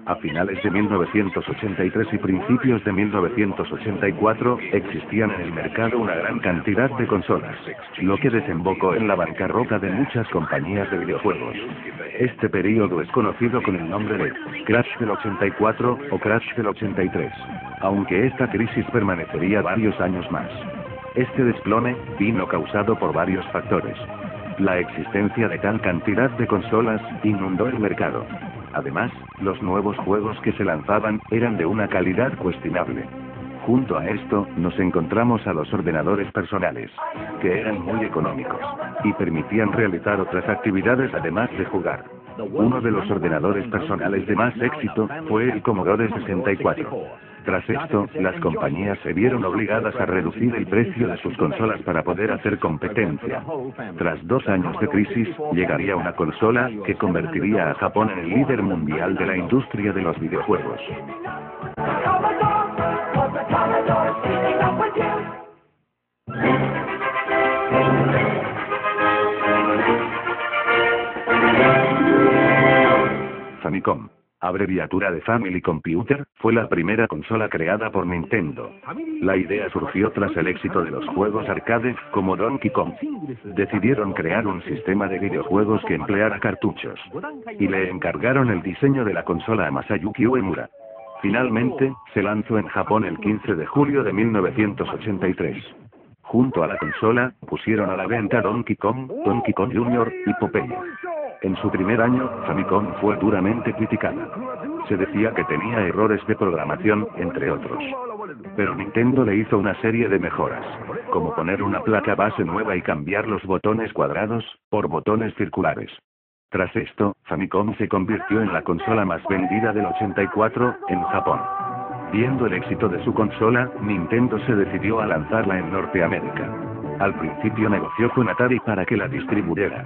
A finales de 1983 y principios de 1984, existían en el mercado una gran cantidad de consolas, lo que desembocó en la bancarrota de muchas compañías de videojuegos. Este período es conocido con el nombre de Crash del 84 o Crash del 83, aunque esta crisis permanecería varios años más. Este desplome vino causado por varios factores. La existencia de tal cantidad de consolas inundó el mercado. Además, los nuevos juegos que se lanzaban eran de una calidad cuestionable. Junto a esto, nos encontramos a los ordenadores personales, que eran muy económicos, y permitían realizar otras actividades además de jugar. Uno de los ordenadores personales de más éxito fue el Commodore 64. Tras esto, las compañías se vieron obligadas a reducir el precio de sus consolas para poder hacer competencia. Tras 2 años de crisis, llegaría una consola que convertiría a Japón en el líder mundial de la industria de los videojuegos. Famicom, abreviatura de Family Computer, fue la primera consola creada por Nintendo. La idea surgió tras el éxito de los juegos arcade, como Donkey Kong. Decidieron crear un sistema de videojuegos que empleara cartuchos. Y le encargaron el diseño de la consola a Masayuki Uemura. Finalmente, se lanzó en Japón el 15 de julio de 1983. Junto a la consola, pusieron a la venta Donkey Kong Jr. y Popeye. En su primer año, Famicom fue duramente criticada. Se decía que tenía errores de programación, entre otros. Pero Nintendo le hizo una serie de mejoras, como poner una placa base nueva y cambiar los botones cuadrados por botones circulares. Tras esto, Famicom se convirtió en la consola más vendida del 84 en Japón. Viendo el éxito de su consola, Nintendo se decidió a lanzarla en Norteamérica. Al principio negoció con Atari para que la distribuyera.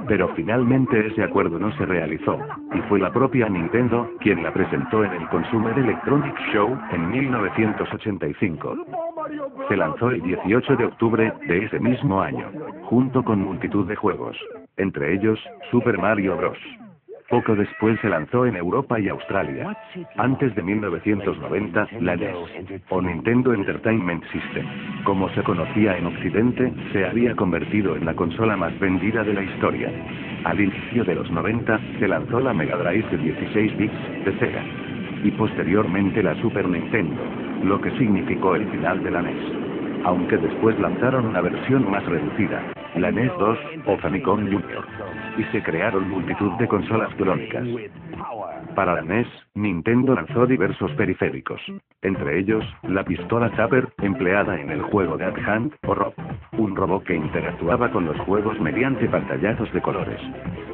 Pero finalmente ese acuerdo no se realizó, y fue la propia Nintendo quien la presentó en el Consumer Electronics Show en 1985. Se lanzó el 18 de octubre de ese mismo año, junto con multitud de juegos, entre ellos, Super Mario Bros. Poco después se lanzó en Europa y Australia. Antes de 1990, la NES, o Nintendo Entertainment System, como se conocía en Occidente, se había convertido en la consola más vendida de la historia. Al inicio de los 90, se lanzó la Mega Drive de 16 bits de Sega. Y posteriormente la Super Nintendo, lo que significó el final de la NES. Aunque después lanzaron una versión más reducida, la NES 2, o Famicom Jr., y se crearon multitud de consolas clónicas. Para la NES, Nintendo lanzó diversos periféricos, entre ellos, la pistola Zapper, empleada en el juego Dead Hand, o Rob, un robot que interactuaba con los juegos mediante pantallazos de colores.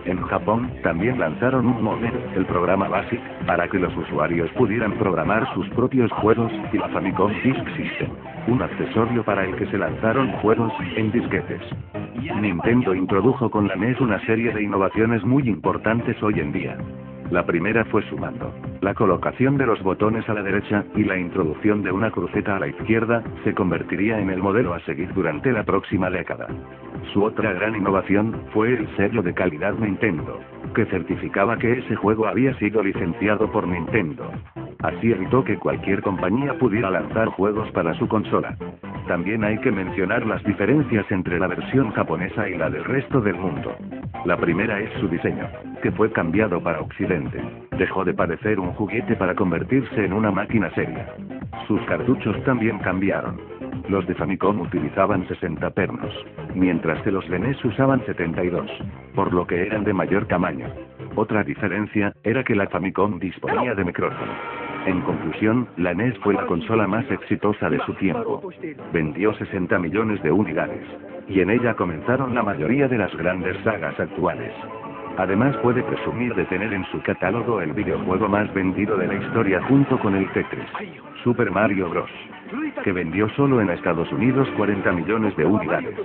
En Japón, también lanzaron un modem, el programa BASIC, para que los usuarios pudieran programar sus propios juegos, y la Famicom Disk System, un accesorio para el que se lanzaron juegos en disquetes. Nintendo introdujo con la NES una serie de innovaciones muy importantes hoy en día. La primera fue su mando. La colocación de los botones a la derecha y la introducción de una cruceta a la izquierda se convertiría en el modelo a seguir durante la próxima década. Su otra gran innovación fue el sello de calidad Nintendo, que certificaba que ese juego había sido licenciado por Nintendo. Así evitó que cualquier compañía pudiera lanzar juegos para su consola. También hay que mencionar las diferencias entre la versión japonesa y la del resto del mundo. La primera es su diseño, que fue cambiado para Occidente. Dejó de parecer un juguete para convertirse en una máquina seria. Sus cartuchos también cambiaron. Los de Famicom utilizaban 60 pernos, mientras que los de NES usaban 72, por lo que eran de mayor tamaño. Otra diferencia era que la Famicom disponía de micrófono. En conclusión, la NES fue la consola más exitosa de su tiempo. Vendió 60 millones de unidades, y en ella comenzaron la mayoría de las grandes sagas actuales. Además puede presumir de tener en su catálogo el videojuego más vendido de la historia junto con el Tetris, Super Mario Bros., que vendió solo en Estados Unidos 40 millones de unidades.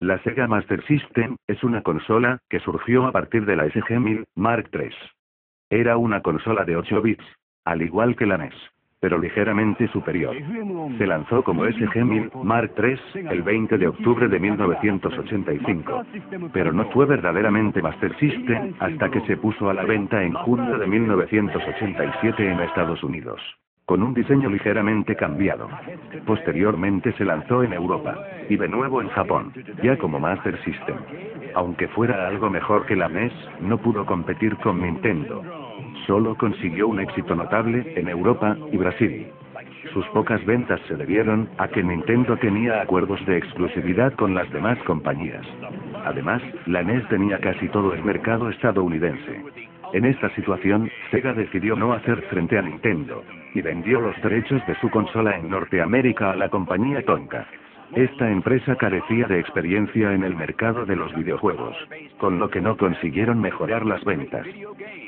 La Sega Master System es una consola que surgió a partir de la SG-1000 Mark III. Era una consola de 8 bits, al igual que la NES. pero ligeramente superior. Se lanzó como SG-1000 Mark III el 20 de octubre de 1985, pero no fue verdaderamente Master System hasta que se puso a la venta en junio de 1987 en Estados Unidos, con un diseño ligeramente cambiado. Posteriormente se lanzó en Europa, y de nuevo en Japón, ya como Master System. Aunque fuera algo mejor que la NES, no pudo competir con Nintendo. Solo consiguió un éxito notable en Europa y Brasil. Sus pocas ventas se debieron a que Nintendo tenía acuerdos de exclusividad con las demás compañías. Además, la NES tenía casi todo el mercado estadounidense. En esta situación, Sega decidió no hacer frente a Nintendo, y vendió los derechos de su consola en Norteamérica a la compañía Tonka. Esta empresa carecía de experiencia en el mercado de los videojuegos, con lo que no consiguieron mejorar las ventas.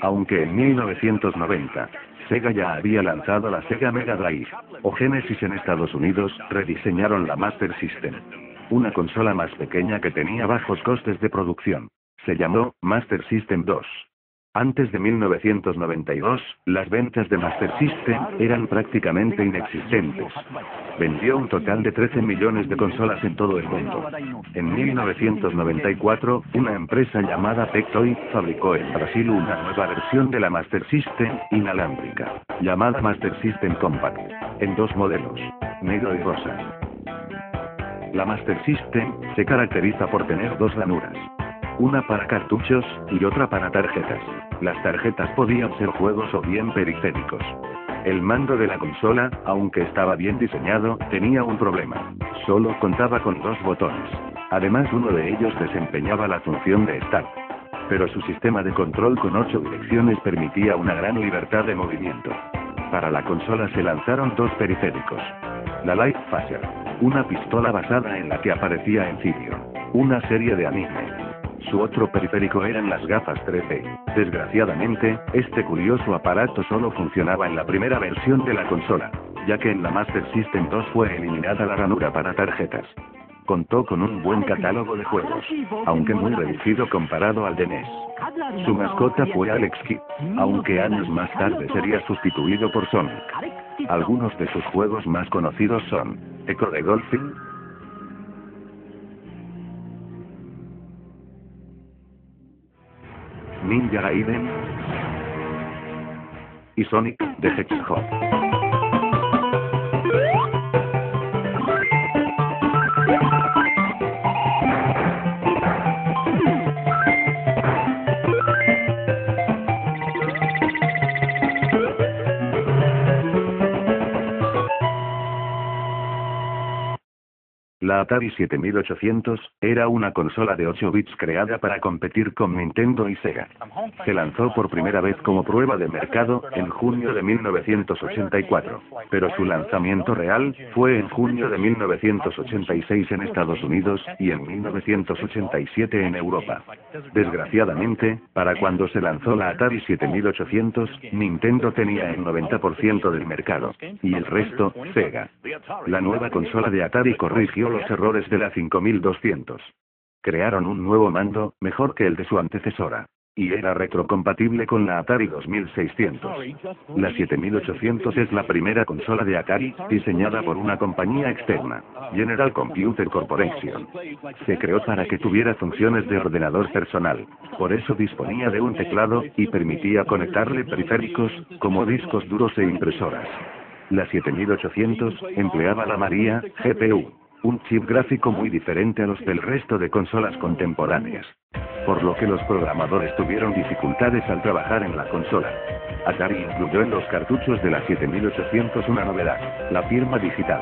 Aunque en 1990, Sega ya había lanzado la Sega Mega Drive, o Genesis en Estados Unidos, rediseñaron la Master System. Una consola más pequeña que tenía bajos costes de producción. Se llamó Master System 2. Antes de 1992, las ventas de Master System eran prácticamente inexistentes. Vendió un total de 13 millones de consolas en todo el mundo. En 1994, una empresa llamada Tectoy fabricó en Brasil una nueva versión de la Master System, inalámbrica, llamada Master System Compact, en dos modelos, negro y rosa. La Master System se caracteriza por tener dos ranuras. Una para cartuchos, y otra para tarjetas. Las tarjetas podían ser juegos o bien periféricos. El mando de la consola, aunque estaba bien diseñado, tenía un problema. Solo contaba con dos botones. Además, uno de ellos desempeñaba la función de Start. Pero su sistema de control con 8 direcciones permitía una gran libertad de movimiento. Para la consola se lanzaron dos periféricos. La Light Phaser, una pistola basada en la que aparecía en Cirio, una serie de anime. Su otro periférico eran las gafas 3D. Desgraciadamente, este curioso aparato solo funcionaba en la primera versión de la consola, ya que en la Master System 2 fue eliminada la ranura para tarjetas. Contó con un buen catálogo de juegos, aunque muy reducido comparado al de NES. Su mascota fue Alex Kidd, aunque años más tarde sería sustituido por Sonic. Algunos de sus juegos más conocidos son Echo the Dolphin, Ninja Gaiden y Sonic the Hedgehog. La Atari 7800 era una consola de 8 bits creada para competir con Nintendo y Sega. Se lanzó por primera vez como prueba de mercado en junio de 1984, pero su lanzamiento real fue en junio de 1986 en Estados Unidos y en 1987 en Europa. Desgraciadamente, para cuando se lanzó la Atari 7800, Nintendo tenía el 90% del mercado, y el resto, Sega. La nueva consola de Atari corrigió los errores de la 5200. Crearon un nuevo mando, mejor que el de su antecesora, y era retrocompatible con la Atari 2600. La 7800 es la primera consola de Atari, diseñada por una compañía externa, General Computer Corporation. Se creó para que tuviera funciones de ordenador personal, por eso disponía de un teclado, y permitía conectarle periféricos, como discos duros e impresoras. La 7800 empleaba la Maria GPU, un chip gráfico muy diferente a los del resto de consolas contemporáneas, por lo que los programadores tuvieron dificultades al trabajar en la consola. Atari incluyó en los cartuchos de la 7800 una novedad, la firma digital,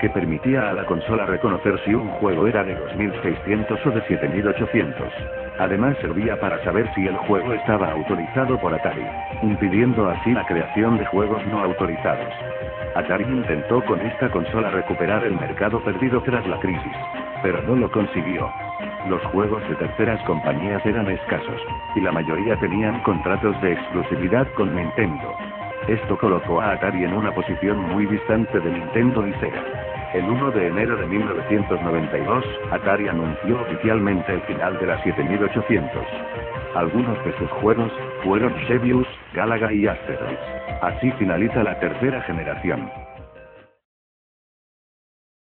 que permitía a la consola reconocer si un juego era de 2600 o de 7800. Además servía para saber si el juego estaba autorizado por Atari, impidiendo así la creación de juegos no autorizados. Atari intentó con esta consola recuperar el mercado perdido tras la crisis, pero no lo consiguió. Los juegos de terceras compañías eran escasos, y la mayoría tenían contratos de exclusividad con Nintendo. Esto colocó a Atari en una posición muy distante de Nintendo y Sega. El 1 de enero de 1992, Atari anunció oficialmente el final de la 7800. Algunos de sus juegos fueron Xevious, Galaga y Asteroids. Así finaliza la tercera generación.